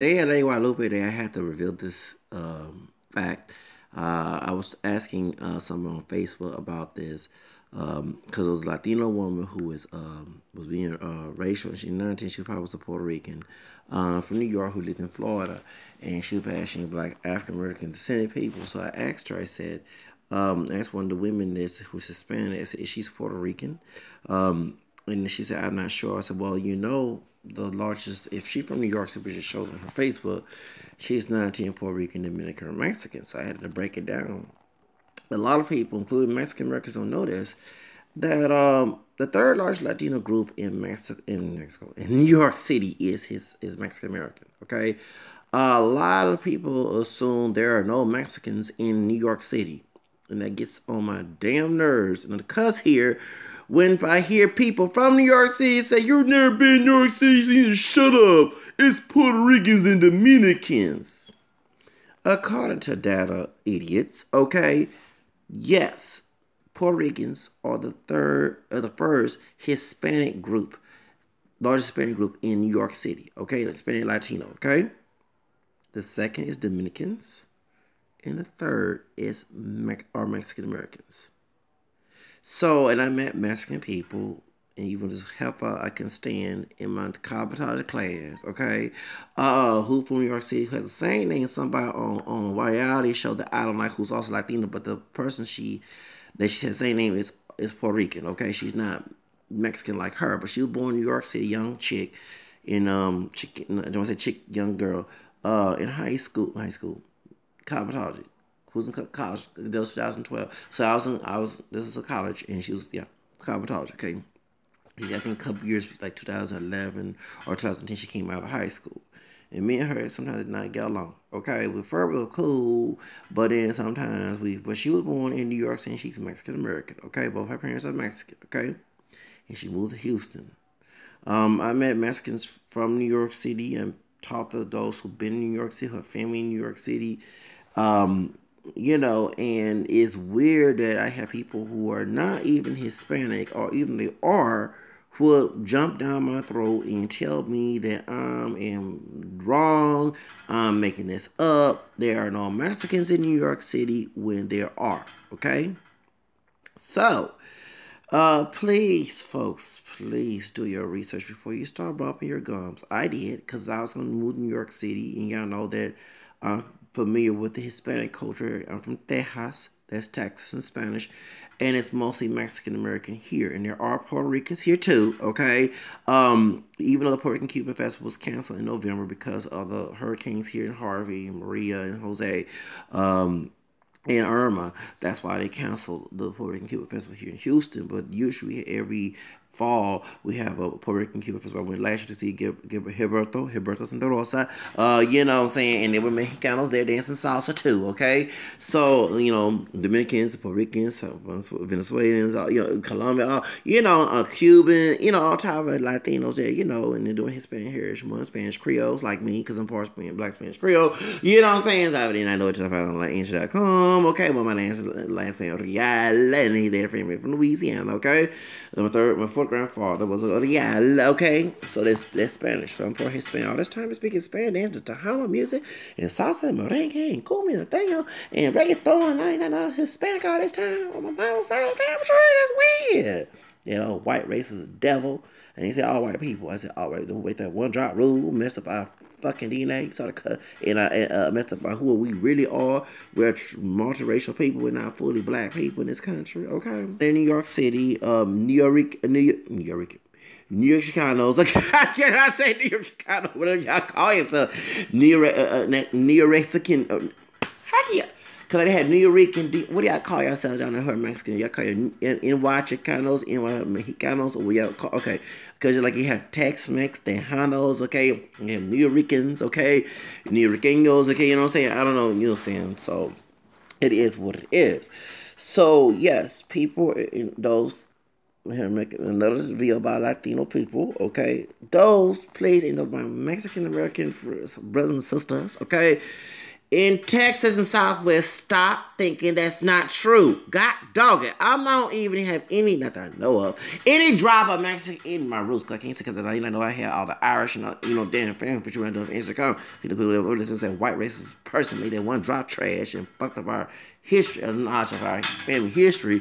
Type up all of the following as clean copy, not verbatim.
Hey, LA Guadalupe, I had to reveal this fact. I was asking someone on Facebook about this because it was a Latino woman who was being racial. She's 19. She probably was a Puerto Rican from New York who lived in Florida, and she was bashing Black African American descended people. So I asked her. I said, I asked one of the women who's Hispanic. I said, is she's Puerto Rican? And she said, I'm not sure. I said, well, the largest, if she's from New York, so it just shows on her Facebook, she's 19 Puerto Rican, Dominican, or Mexican. So I had to break it down. A lot of people, including Mexican Americans, don't know this, that the third largest Latino group in New York City is Mexican American. Okay, a lot of people assume there are no Mexicans in New York City, and that gets on my damn nerves. And the cuss here, when I hear people from New York City say, "You've never been in New York City, you need to shut up. It's Puerto Ricans and Dominicans." According to data, idiots, okay? Yes, Puerto Ricans are the first Hispanic group, largest Hispanic group in New York City, okay? Hispanic Latino, okay? The second is Dominicans, and the third is Mexican Americans. So, and I met Mexican people, and even as heifer I can stand in my college class, okay? Who from New York City who has the same name as somebody on a reality show that I don't like, who's also Latino, but the person she has the same name is Puerto Rican, okay? She's not Mexican like her, but she was born in New York City, young chick, in I don't want to say chick, young girl, in high school, cosmetology. Who was in college? That was 2012. So this was a college, and she was, yeah, cosmetology. Okay, I think a couple years, like 2011 or 2010, she came out of high school. And me and her sometimes did not get along. Okay, we were cool, but then sometimes but she was born in New York City, and she's Mexican American. Okay, both her parents are Mexican. Okay, and she moved to Houston. I met Mexicans from New York City and talked to those who've been in New York City, her family in New York City. Um, and it's weird that I have people who are not even Hispanic, or even they are, who will jump down my throat and tell me that I am wrong, I'm making this up. There are no Mexicans in New York City when there are. Okay, so please, folks, please do your research before you start bumping your gums. I did, because I was going to move to New York City, and y'all know that I'm familiar with the Hispanic culture. I'm from Texas, that's Texas in Spanish, and it's mostly Mexican American here, and there are Puerto Ricans here too, okay? Even though the Puerto Rican Cuban Festival was canceled in November because of the hurricanes here in Harvey, Maria, and Jose. And Irma. That's why they canceled the Puerto Rican Cuban Festival here in Houston. But usually every fall we have a Puerto Rican Cuban Festival. I went last year to see Gilberto Santa Rosa. You know what I'm saying? And there were Mexicanos there dancing salsa too, okay? So, Dominicans, Puerto Ricans, Venezuelans, Colombia, Cuban, all type of Latinos there, and they're doing Hispanic heritage month, Spanish Creoles like me, because I'm part Black Spanish Creole. You know what I'm saying? So I know it's on like Insta.com, okay? But my last name Real, and he's there from Louisiana, okay? My fourth grandfather was Real, okay? So that's Spanish. So I'm part Hispanic. All this time I speaking Spanish, the Tejano music, and salsa, and merengue, and cumbia, and tango, and reggaeton, and I Hispanic all this time. On my mom's side, I'm sure that's weird. White race is a devil. And he said all white people. I said all right. Don't wait that one drop rule. Messed up our fucking DNA. Sort of cut and messed up by who we really are. We're multiracial people. We're not fully black people in this country. Okay. In New York City, New York Chicanos. Like, can I say New York Chicano? Whatever y'all call yourself. New Mexican. How can you? Because they had New York what do y'all call yourselves down there, Mexican? Y'all call you NY Chicanos, NY Mexicanos, or y'all call, okay. Because you have Tex-Mex, Tejanos, okay? You have New Yorkers, okay? New Yorkeños, okay? You know what I'm saying? I don't know, you know what I'm saying? So, it is what it is. So, yes, people, those, here, make another video about Latino people, okay? Those, please, my Mexican American brothers and sisters, okay? in Texas and Southwest, stop thinking that's not true. God dog it. I don't even have any, not that I know of, any drop of Mexican in my roots. Cause I can't say because I know I had all the Irish and damn family picture around on Instagram. People listen to white racist person made that one drop trash and fucked up our history, not our family history.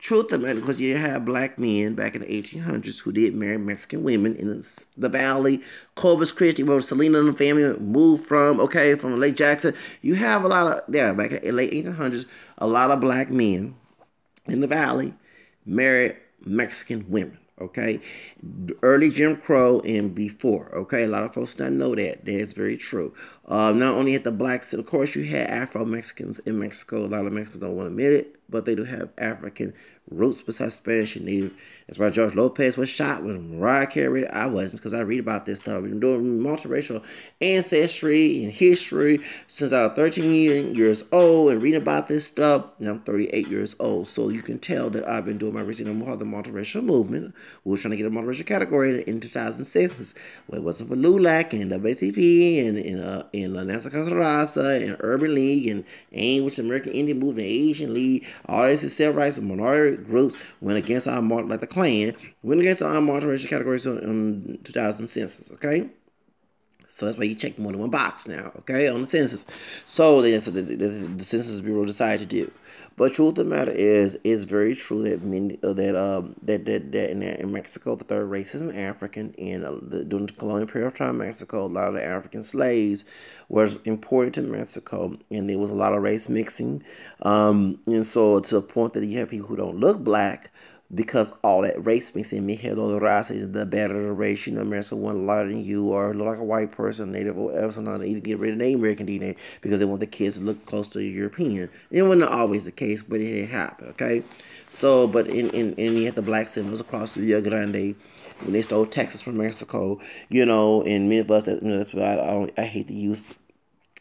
Truth of the matter, because you had black men back in the 1800s who did marry Mexican women in the Valley, Corpus Christi, where Selena and the family moved from Lake Jackson. You have a lot of, back in the late 1800s, a lot of black men in the Valley married Mexican women. Okay, early Jim Crow and before. Okay, a lot of folks don't know that. That is very true. Not only at the blacks, of course, you had Afro Mexicans in Mexico. A lot of Mexicans don't want to admit it, but they do have African roots besides Spanish and Native. That's why George Lopez was shot when Mariah Carey. I wasn't, because I read about this stuff. We've been doing multiracial ancestry and history since I was 13 years old and reading about this stuff. And I'm 38 years old, so you can tell that I've been doing my research on the multiracial movement. We were trying to get a multiracial category in 2006. Well, it wasn't for LULAC and WCP and Nancy Casarasa and Urban League and AIM, which is American Indian Movement, Asian League, all these civil rights and minority groups went against our like the Klan, went against our multiracial categories in 2000 census, okay? So that's why you check more than one box now, okay, on the census. So the Census Bureau decided to do. But truth of the matter is, it's very true that in Mexico, the third race is an African, and during the colonial period of time, Mexico, a lot of the African slaves was imported to Mexico, and there was a lot of race mixing, and so to the point that you have people who don't look black, because all that race mixing, Miguel Raza is the better race, America one lighter than you, or look like a white person, native or else, and they get rid of the American DNA because they want the kids to look close to European. It wasn't always the case, but it happened, okay? So, but in you had the black settlers across the Rio Grande, when they stole Texas from Mexico, and many of us, that's why I hate to use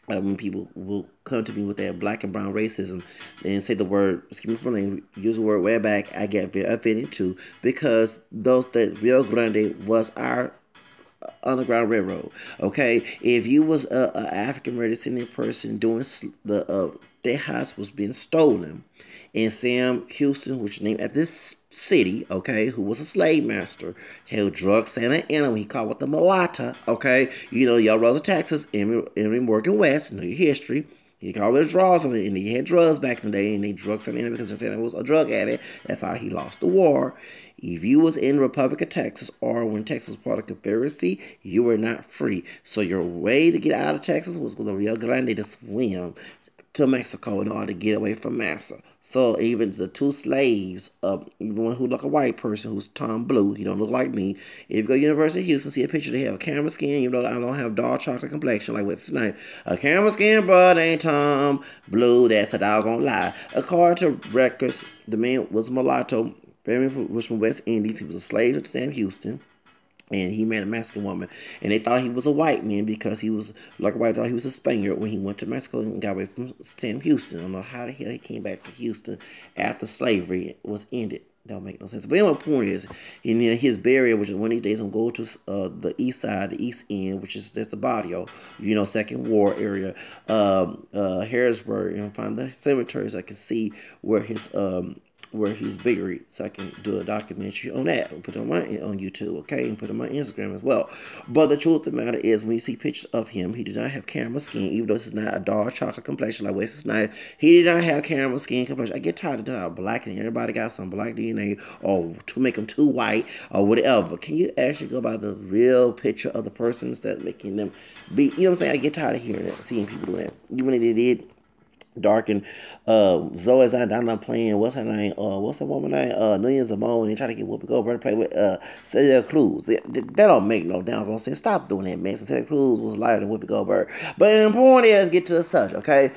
when people will come to me with that black and brown racism and say the word, excuse me for language, use the word way back, I get offended too, because that Rio Grande was our Underground Railroad. Okay, if you was a African descendant person doing their house was being stolen, and Sam Houston, which is named at this city, okay, who was a slave master, held drug Santa Ana, he called it the Mulata, okay, y'all Rosa, Texas, Emory Morgan West, know your history. He called it drugs, and he had drugs back in the day, and they drug Santa Ana because Santa Ana was a drug addict. That's how he lost the war. If you was in the Republic of Texas, or when Texas was part of Confederacy, you were not free. So your way to get out of Texas was to the Rio Grande to swim to Mexico in order to get away from Massa. So even the two slaves, even one who look a white person who's Tom Blue, he don't look like me. If you go to University of Houston, see a picture, they have a camera skin, I don't have dark chocolate complexion like Wesley Snipes. A camera skin brother ain't Tom Blue, that's a doggone lie. According to records, the man was mulatto, family was from West Indies, he was a slave to Sam Houston. And he married a Mexican woman. And they thought he was a white man because he was, like a white, thought he was a Spaniard when he went to Mexico and got away from Sam Houston. I don't know how the hell he came back to Houston after slavery was ended. That don't make no sense. But anyway, the point is, in his burial, which is one of these days, I'm going to the east side, the east end, which is that's the Barrio, Second War area, Harrisburg, and find the cemeteries. I can see where he's buried, so I can do a documentary on that and put it on YouTube, okay, and put it on my Instagram as well. But the truth of the matter is, when you see pictures of him, he did not have camera skin, even though this is not a dark chocolate complexion like Wesley Snipes. He did not have camera skin complexion. I get tired of that black, and everybody got some black DNA, or to make them too white, or whatever. Can you actually go by the real picture of the person instead of making them be, what I'm saying? I get tired of hearing that, seeing people do that. Even when they did darken Zoe's I'm not playing, what's her name, what's that woman name, Nunez Simone, and try to get Whoopi Goldberg to play with Celia Cruz. That don't make no damn sense. Stop doing that, man. Celia Cruz was lighter than Whoopi Goldberg. But the point is, get to the subject, okay?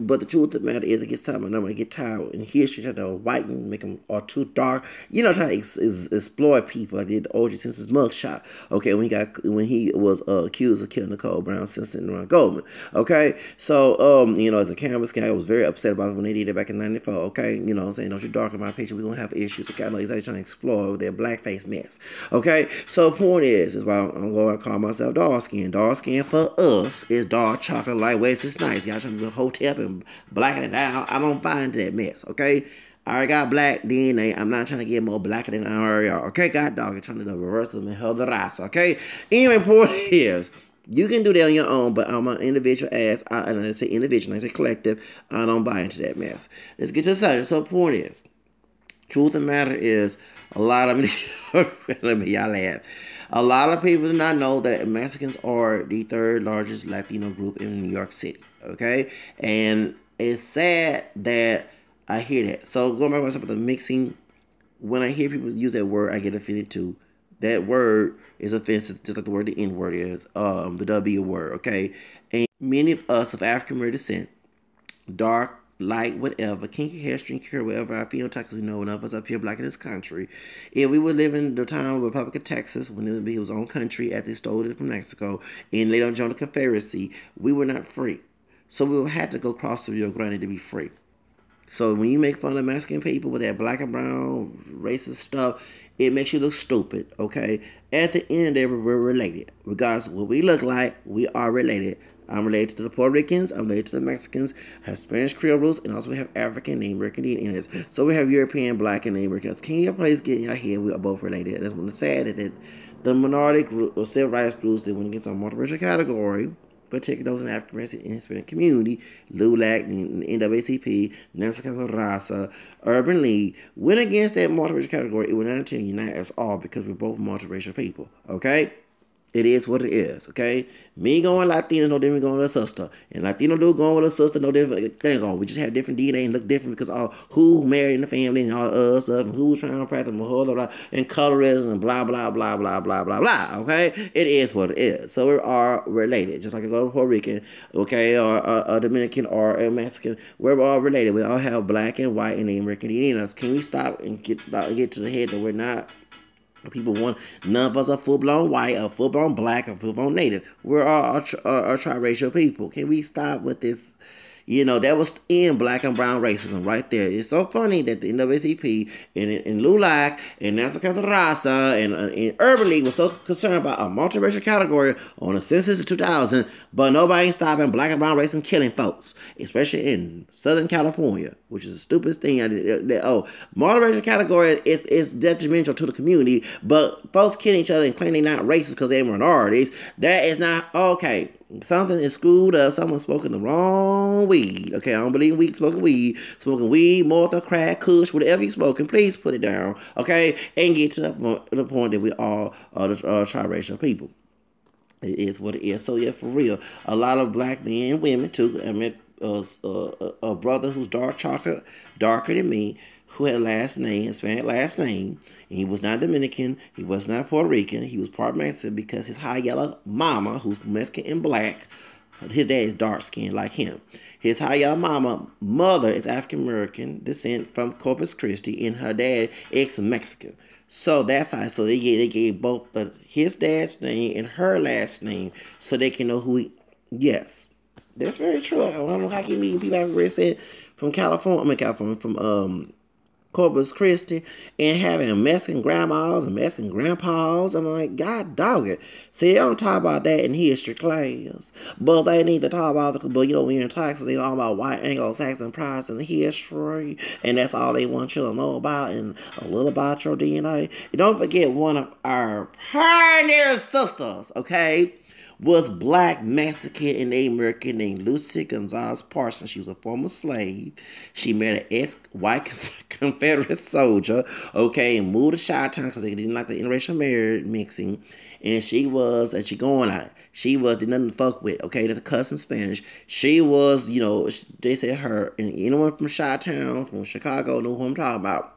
But the truth of the matter is, it gets time. And I'm gonna get tired in history, try to whiten, make them or too dark. You know, try to exploit people. I did the O.J. Simpson's mugshot. Okay, when he was accused of killing Nicole Brown Simpson and Ron Goldman. Okay, so you know, as a canvas guy, I was very upset about it when they did it back in '94. Okay, you know, what I'm saying, don't you darken my picture? We're gonna have issues. Okay, I know exactly trying to explore their blackface mess. Okay, so the point is why I'm going to call myself dark skin. Dark skin for us is dark chocolate, lightweight. It's nice. Y'all trying to hotel and blacken it down. I don't buy into that mess, okay? I already got black DNA. I'm not trying to get more blacker than I already are, okay? God dog, you're trying to do the reverse of me, hell the race, okay? Anyway, point is, you can do that on your own, but I'm an individual ass, and I say individual, I say collective, I don't buy into that mess. Let's get to the subject. So the point is, truth of the matter is, a lot of let me y'all laugh. A lot of people do not know that Mexicans are the third largest Latino group in New York City, okay? And it's sad that I hear that. So going back to myself with the mixing, when I hear people use that word, I get offended too. That word is offensive, just like the word the N word is, the W word, okay? And many of us of African American descent, dark, light, whatever, kinky hair, string curl, whatever I feel, Texas, we know enough of us up here black in this country. If we were living in the time of Republic of Texas, when it was own country after they stole it from Mexico, and later on joined the Confederacy, we were not free. So we had to go cross the Rio Grande to be free. So when you make fun of Mexican people with that black and brown racist stuff, it makes you look stupid, okay? At the end, they were related. Regardless of what we look like, we are related. I'm related to the Puerto Ricans, I'm related to the Mexicans, have Spanish Creole roots, and also we have African and American in it. So we have European, black, and Americans. Can you please get in your head? We are both related. That's what's sad that the minority group or civil rights groups that when it gets on multiracial category, particularly those in the African American and Hispanic community, LULAC, NAACP, National Council of Raza, Urban League, went against that multiracial category. It would not to unite us all because we're both multiracial people, okay? It is what it is, okay? Me going Latino, no different going with a sister. And Latino dude going with a sister, no different. We just have different DNA and look different because all who married in the family and all the other stuff, and who was trying to practice and colorism and blah, blah, blah, blah, blah, blah, blah, okay? It is what it is. So we are related. Just like I go to Puerto Rican, okay, or a Dominican or a Mexican, we're all related. We all have black and white and American DNA in us. Can we stop and get to the head that we're not? People want, none of us are full-blown white, or full-blown black, or full-blown native. We're all triracial people. Can we stop with this? You know, that was in black and brown racism right there. It's so funny that the NAACP and LULAC and National Council of Raza and Urban League was so concerned about a multiracial category on the census of 2000, but nobody ain't stopping black and brown racism killing folks, especially in Southern California, which is the stupidest thing. Multiracial category is detrimental to the community, but folks killing each other and claiming they're not racist because they're minorities, that is not okay. Something is screwed up. Someone's smoking the wrong weed. Okay, I don't believe in smoking weed. Smoking weed, mortar, crack, kush, whatever you're smoking, please put it down. Okay, and get to the point that we all are triracial people. It is what it is. So yeah, for real, a lot of black men and women too. I met a brother who's dark chocolate, darker than me, who had Hispanic last name, and he was not Dominican, he was not Puerto Rican, he was part Mexican because his high yellow mama, who's Mexican and black, his dad is dark skinned like him. His high yellow mother is African American descent from Corpus Christi, and her dad ex-Mexican. So that's how. So they gave both his dad's name and her last name, so they can know who he. Yes, that's very true. I don't know how can meeting people African descent from California. From Corpus Christi, and having Mexican grandmas and Mexican grandpas. I'm like, God dog it. See, they don't talk about that in history class, but they need to talk about but you know, when you're in Texas, they talk about white Anglo-Saxon Protestant history, and that's all they want you to know about, and a little about your DNA. You don't forget one of our pioneer sisters, okay, was black, Mexican, and American named Lucy Gonzalez Parsons. She was a former slave. She married an ex-white Confederate soldier, okay, and moved to Chi-Town because they didn't like the interracial marriage mixing. And she was, and she going out, she was, did nothing to fuck with, okay, to the cuss in Spanish. She was, you know, they said her, and anyone from Chi-Town, from Chicago, know who I'm talking about.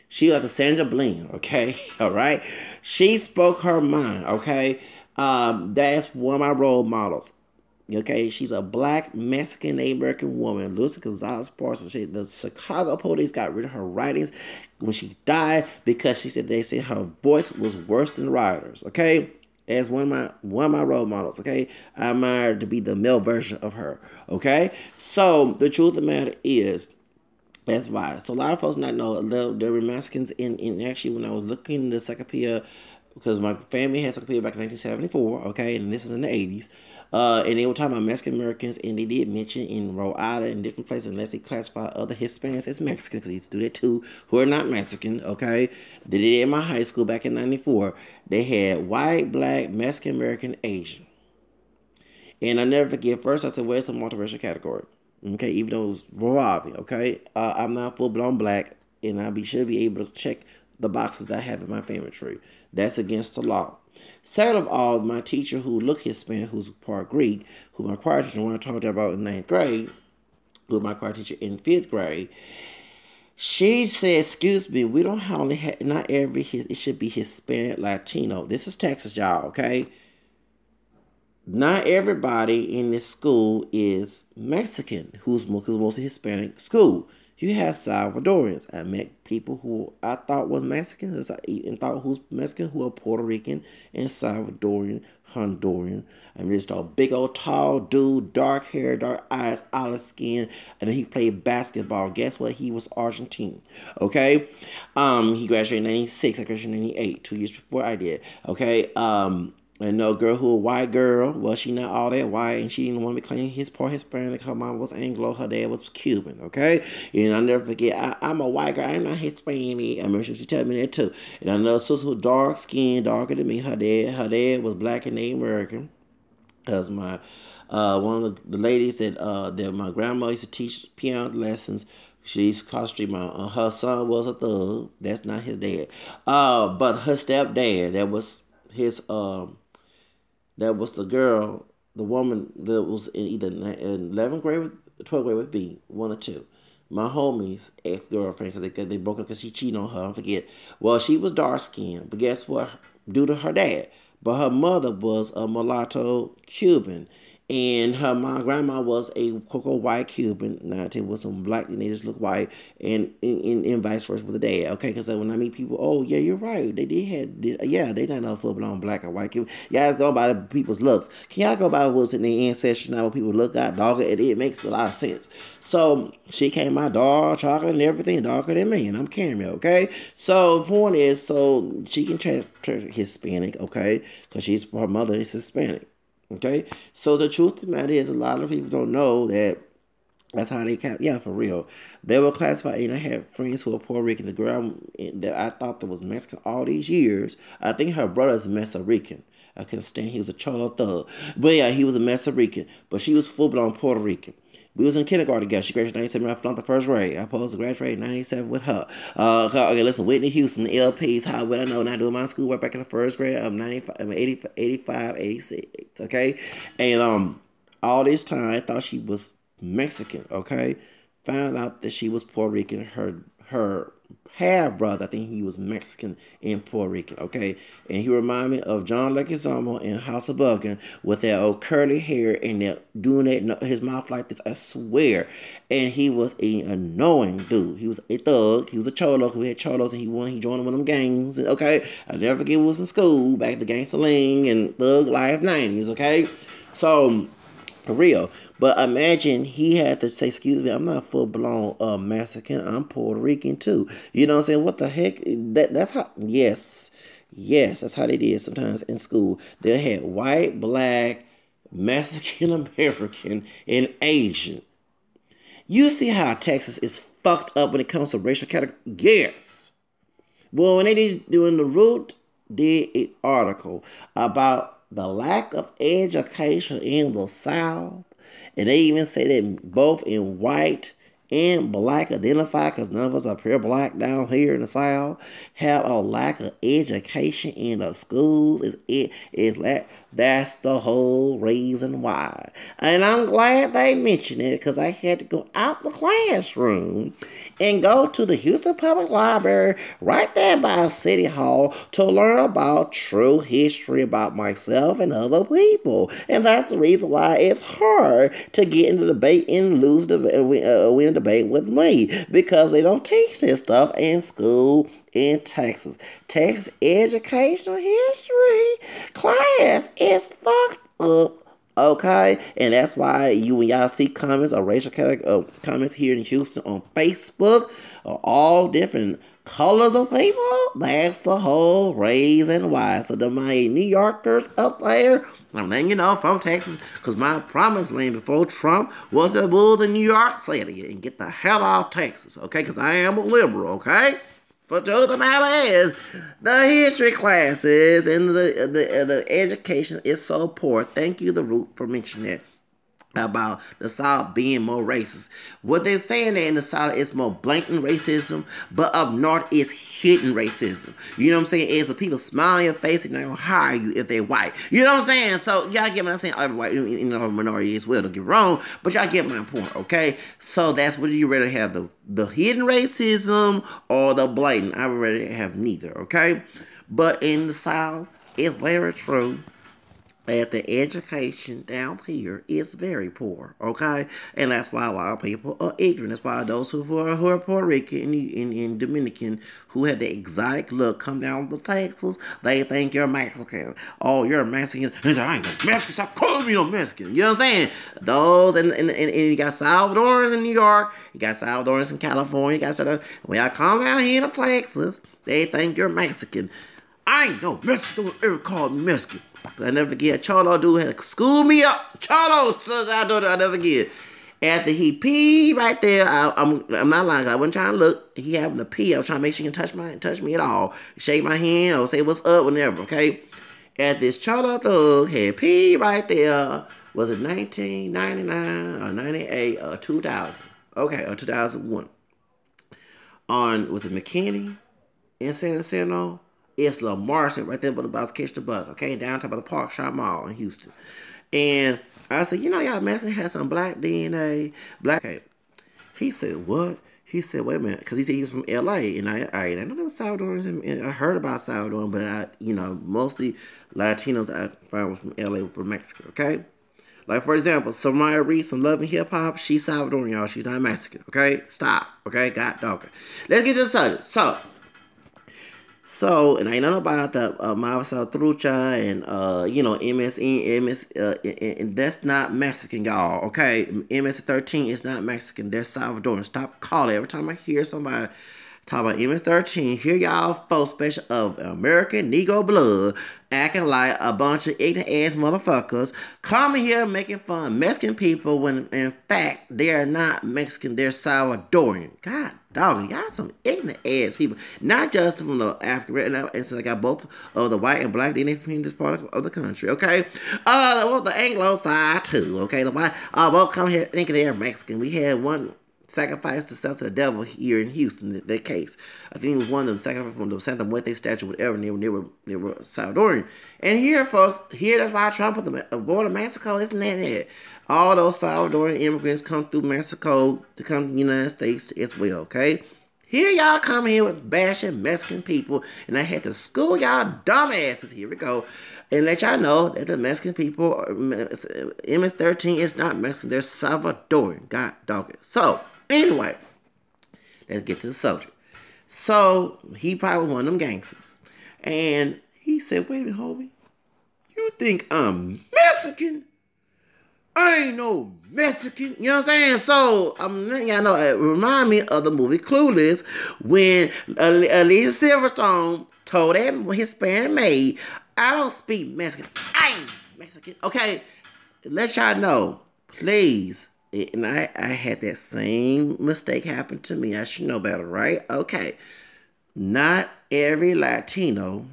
She was like a Sandra Bland, okay, all right? She spoke her mind, okay? That's one of my role models. Okay, she's a black Mexican American woman. Lucy Gonzalez Parsons. The Chicago police got rid of her writings when she died because she said they said her voice was worse than Ryder's. Okay, as one of my role models. Okay, I admire to be the male version of her. Okay, so the truth of the matter is. That's why. So a lot of folks not know there were Mexicans in actually when I was looking at the encyclopedia because my family had encyclopedia back in 1974, okay, and this is in the 80s. And they were talking about Mexican Americans, and they did mention in Rhode Island and different places, unless they classify other Hispanics as Mexican, because they do that too, who are not Mexican, okay. They did it in my high school back in 94. They had white, black, Mexican American, Asian. And I never forget, first I said, where's the multiracial category? Okay, even though it was revolving, okay? I'm not full blown black, and should be able to check the boxes that I have in my family tree. That's against the law. Second of all, my teacher who looked Hispanic, who's part Greek, who my choir teacher, when I talked about in ninth grade, who my choir teacher in fifth grade, she said, excuse me, we don't only have, not every, it should be Hispanic, Latino. This is Texas, y'all, okay? Not everybody in this school is Mexican, who's mostly Hispanic school. You have Salvadorians. I met people who I thought was Mexican, and thought who's Mexican, who are Puerto Rican and Salvadorian, Honduran. I mean, just a big old tall dude, dark hair, dark eyes, olive skin, and then he played basketball. Guess what? He was Argentine. Okay, he graduated in '96. I graduated in '98, 2 years before I did. Okay, and no girl who a white girl, well, she not all that white, and she didn't want to be claiming his part Hispanic. Her mom was Anglo, her dad was Cuban, okay? And I'll never forget, I'm a white girl, I'm not Hispanic. I remember she told me that too. And I know a sister was dark skinned, darker than me. Her dad was black and Native American. Because my one of the ladies that my grandma used to teach piano lessons, she's cross street. Her son was a thug. That's not his dad. But her stepdad, that was the girl, the woman that was in either 11th grade or 12th grade with B, one or two. My homie's ex-girlfriend, because they broke up because she cheated on her, I forget. Well, she was dark-skinned, but guess what? Due to her dad. But her mother was a mulatto Cuban. And her grandma was a cocoa white Cuban. Now, I tell you what, some black teenagers look white, and vice versa with the dad. Okay, because when I meet people, oh yeah, you're right. They not no full blown black or white Cuban. Y'all go by the people's looks. Can y'all go by what's in their ancestors now? When people look out darker, it makes a lot of sense. So she came out dark, chocolate, and everything darker than me, and I'm caramel. Okay, so the point is, so she can turn Hispanic. Okay, because her mother is Hispanic. Okay, so the truth of the matter is, a lot of people don't know that that's how they yeah, for real. They were classified, and I had friends who were Puerto Rican. The girl that I thought that was Mexican all these years, I think her brother's Mexican Rican. I couldn't stand, he was a cholo thug. But yeah, he was a Mexican Rican, but she was full-blown Puerto Rican. We was in kindergarten together. She graduated in 97. I flunked the first grade. I supposed to graduate in 97 with her. Okay, listen, Whitney Houston, LPs, how would I know? Not doing my schoolwork back in the first grade. I'm 95, I'm 85, 86. Okay? And all this time, I thought she was Mexican. Okay? Found out that she was Puerto Rican. Her half brother, I think he was Mexican and Puerto Rican, okay? And he reminded me of John Leguizamo in House of Buggin with that old curly hair and that doing that his mouth like this, I swear. And he was an annoying dude. He was a thug. He was a cholo. We had cholos, and he joined one of them gangs. Okay, I never forget, we was in school back at the Gangsta Ling and Thug Life 90s. Okay, so for real. But imagine he had to say, excuse me, I'm not full-blown Mexican. I'm Puerto Rican, too. You know what I'm saying? What the heck? That's how, yes, that's how they did sometimes in school. They had white, black, Mexican, American, and Asian. You see how Texas is fucked up when it comes to racial category? Yes. Well, when they did doing the Root, did an article about the lack of education in the South. And they even say that both in white and black identified, because none of us are pure black down here in the South, have a lack of education in the schools. That's the whole reason why. And I'm glad they mentioned it because I had to go out the classroom and go to the Houston Public Library right there by City Hall to learn about true history about myself and other people. And that's the reason why it's hard to get into debate and win a debate with me because they don't teach this stuff in school in Texas. Texas educational history class is fucked up. Okay, and that's why when y'all see comments or racial comments here in Houston on Facebook, all different colors of people, that's the whole reason why. So the my New Yorkers up there, I'm letting you know from Texas, because my promised land before Trump was to move to New York City and get the hell out of Texas, okay? Because I am a liberal, okay? For truth of the matter is, the history classes and the education is so poor. Thank you, The Root, for mentioning that about the South being more racist. What they're saying that in the South is more blatant racism, but up north is hidden racism. You know what I'm saying? It's the people smile in your face and they're gonna hire you if they're white. You know what I'm saying? So y'all get what I'm saying? Every white, minority as well, don't get wrong, but y'all get my point, okay? So that's what you rather have, the hidden racism or the blatant. I would rather have neither, okay? But in the South, it's very true that the education down here is very poor, okay? And that's why a lot of people are ignorant. That's why those who are Puerto Rican and Dominican who have the exotic look come down to Texas, they think you're Mexican. Oh, you're a Mexican. They say, I ain't no Mexican. Stop calling me no Mexican. You know what I'm saying? Those, and you got Salvadorans in New York. You got Salvadorans in California. You got when y'all come down here to Texas, they think you're Mexican. I ain't no Mexican. Don't ever call me Mexican. I never forget. Cholo dude had to school me up. Cholo, I never forget. After he peed right there, I'm not lying. I wasn't trying to look. He happened to pee. I was trying to make sure he can touch me at all. Shake my hand or say what's up, whatever. Okay. After this Cholo thug had peed right there. Was it 1999 or 98 or 2000? Okay, or 2001. Was it McKinney in San Jacinto? It's Lamar right there by the bus, catch the bus, okay? Downtown by the Park Shop Mall in Houston. And I said, you know, y'all Mexican has some black DNA, black. Okay. He said, what? He said, wait a minute, because he said he was from L.A. And I know there was Salvadorans, and I heard about Salvador, but mostly Latinos I found was from L.A. from Mexico, okay? Like, for example, Samaya Reese from Love and Hip Hop, she's Salvadorian, y'all. She's not Mexican, okay? Stop, okay? God dog. Let's get to the subject. So, and I know about the Mavasa Trucha and, MSN, and that's not Mexican, y'all, okay? MS-13 is not Mexican. They're Salvadoran. Stop calling. Every time I hear somebody talk about MS-13, here y'all folks, special of American Negro blood, acting like a bunch of ignorant-ass motherfuckers, coming here making fun of Mexican people when, in fact, they are not Mexican. They're Salvadorian. God dog, y'all some ignorant-ass people. Not just from the African, and since I got both of the white and black DNA from this part of the country, okay? Well, the Anglo side, too, okay? The white, both come here thinking they're Mexican. We had one sacrificed themselves to the devil here in Houston, in that case. I think it was one of them sacrificed from the Santa Muerte statue, whatever, and they were Salvadorian. And here, folks, that's why Trump put the border of Mexico, isn't that it? All those Salvadorian immigrants come through Mexico to come to the United States as well, okay? Here y'all come here with bashing Mexican people, and I had to school y'all dumbasses, here we go, and let y'all know that the Mexican people, MS-13 is not Mexican, they're Salvadorian, God dog it. So, anyway, let's get to the subject. So, he probably one of them gangsters. And he said, wait a minute, homie. You think I'm Mexican? I ain't no Mexican. You know what I'm saying? So, y'all know, it remind me of the movie Clueless when Alicia Silverstone told that Hispanic maid, I don't speak Mexican. I ain't Mexican. Okay? Let y'all know, please. And I had that same mistake happen to me. I should know better, right? Okay. Not every Latino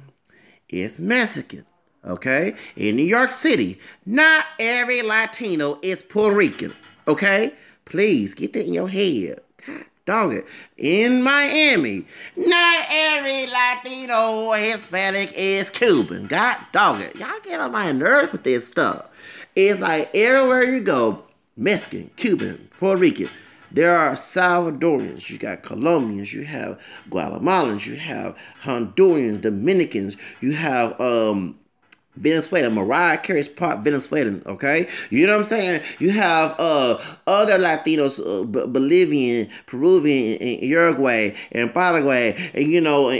is Mexican. Okay? In New York City, not every Latino is Puerto Rican. Okay? Please, get that in your head. God dog it. In Miami, not every Latino or Hispanic is Cuban. God dog it. Y'all get on my nerves with this stuff. It's like everywhere you go, Mexican, Cuban, Puerto Rican. There are Salvadorians, you got Colombians, you have Guatemalans, you have Hondurans, Dominicans, you have Venezuela. Mariah Carey's part Venezuelan, okay? You know what I'm saying? You have other Latinos, Bolivian, Peruvian, and Uruguay, and Paraguay, and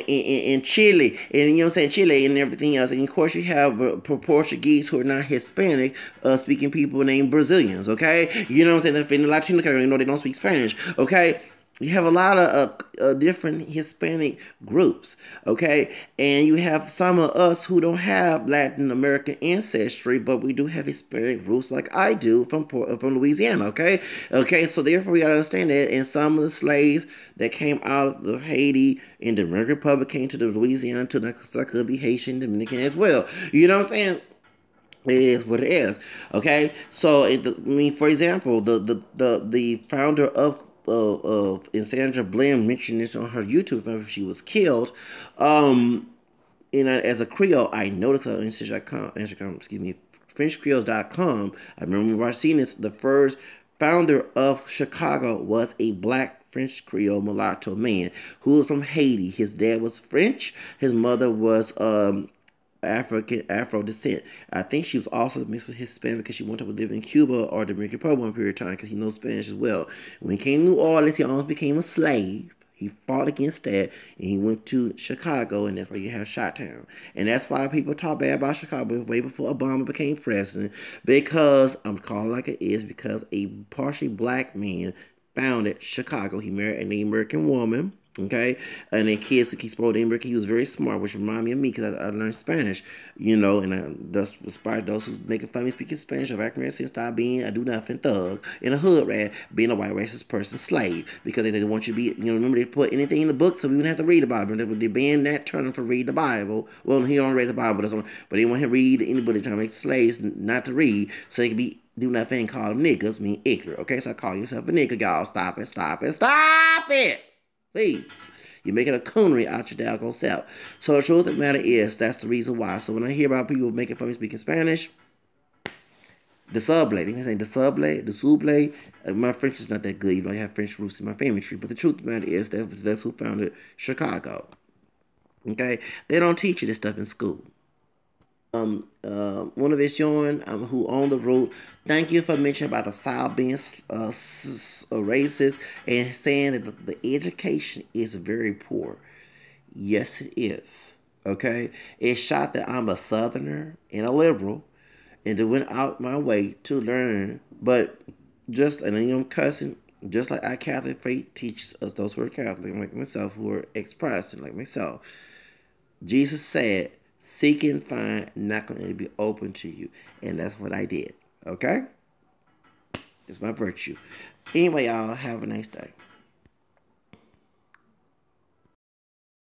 in Chile, and you know what I'm saying, Chile, and everything else. And of course, you have Portuguese who are not Hispanic, speaking people named Brazilians, okay? You know what I'm saying? In the Latino category, they don't speak Spanish, okay? You have a lot of different Hispanic groups, okay? And you have some of us who don't have Latin American ancestry, but we do have Hispanic roots like I do from Louisiana, okay? Okay, so therefore we got to understand that. And some of the slaves that came out of Haiti and the Dominican Republic came to the Louisiana, to that could be Haitian, Dominican as well. You know what I'm saying? It is what it is. Okay, so for example, the founder of and Sandra Bland mentioned this on her YouTube whenever she was killed. As a Creole, I noticed on Instagram, excuse me, FrenchCreoles.com. I remember when I seen this. The first founder of Chicago was a black French Creole mulatto man who was from Haiti. His dad was French. His mother was Afro descent. I think she was also mixed with Hispanic because she wanted to live in Cuba or the Dominican Republic one period of time because he knows Spanish as well. When he came to New Orleans, he almost became a slave. He fought against that, and he went to Chicago, and that's where you have Chi-Town. And that's why people talk bad about Chicago way before Obama became president, because I'm calling like it is, because a partially black man founded Chicago. He married an American woman. Okay, and then kids he spoke English. He was very smart, which reminded me of me because I learned Spanish, and I just inspired those who's making fun of me speaking Spanish of African since stop being a do nothing thug in a hood rat, being a white racist person slave because they didn't want you to be. Remember they put anything in the book so we wouldn't have to read the Bible. They banned Nat Turner for read the Bible. Well, he don't read the Bible, but they want him to read anybody trying to make slaves not to read so they can be. Do nothing and call them niggas, mean ignorant. Okay, so call yourself a nigga, y'all. Stop it, stop it, stop it! Please. You're making a coonery out your daggone self. So the truth of the matter is, that's the reason why. So when I hear about people making fun of me speaking Spanish, the suble, they say the suble, my French is not that good, even though I have French roots in my family tree. But the truth of the matter is, that's who founded Chicago. Okay? They don't teach you this stuff in school. Motivation, who owned the road. Thank you for mentioning about the South being racist and saying that the education is very poor. Yes, it is. Okay, it's shot that I'm a Southerner and a liberal, and it went out my way to learn. But I'm cussing. Just like our Catholic faith teaches us, those who are Catholic, like myself, who are ex-Protestant, like myself. Jesus said, seek and find, not going to be open to you. And that's what I did. Okay? It's my virtue. Anyway, y'all, have a nice day.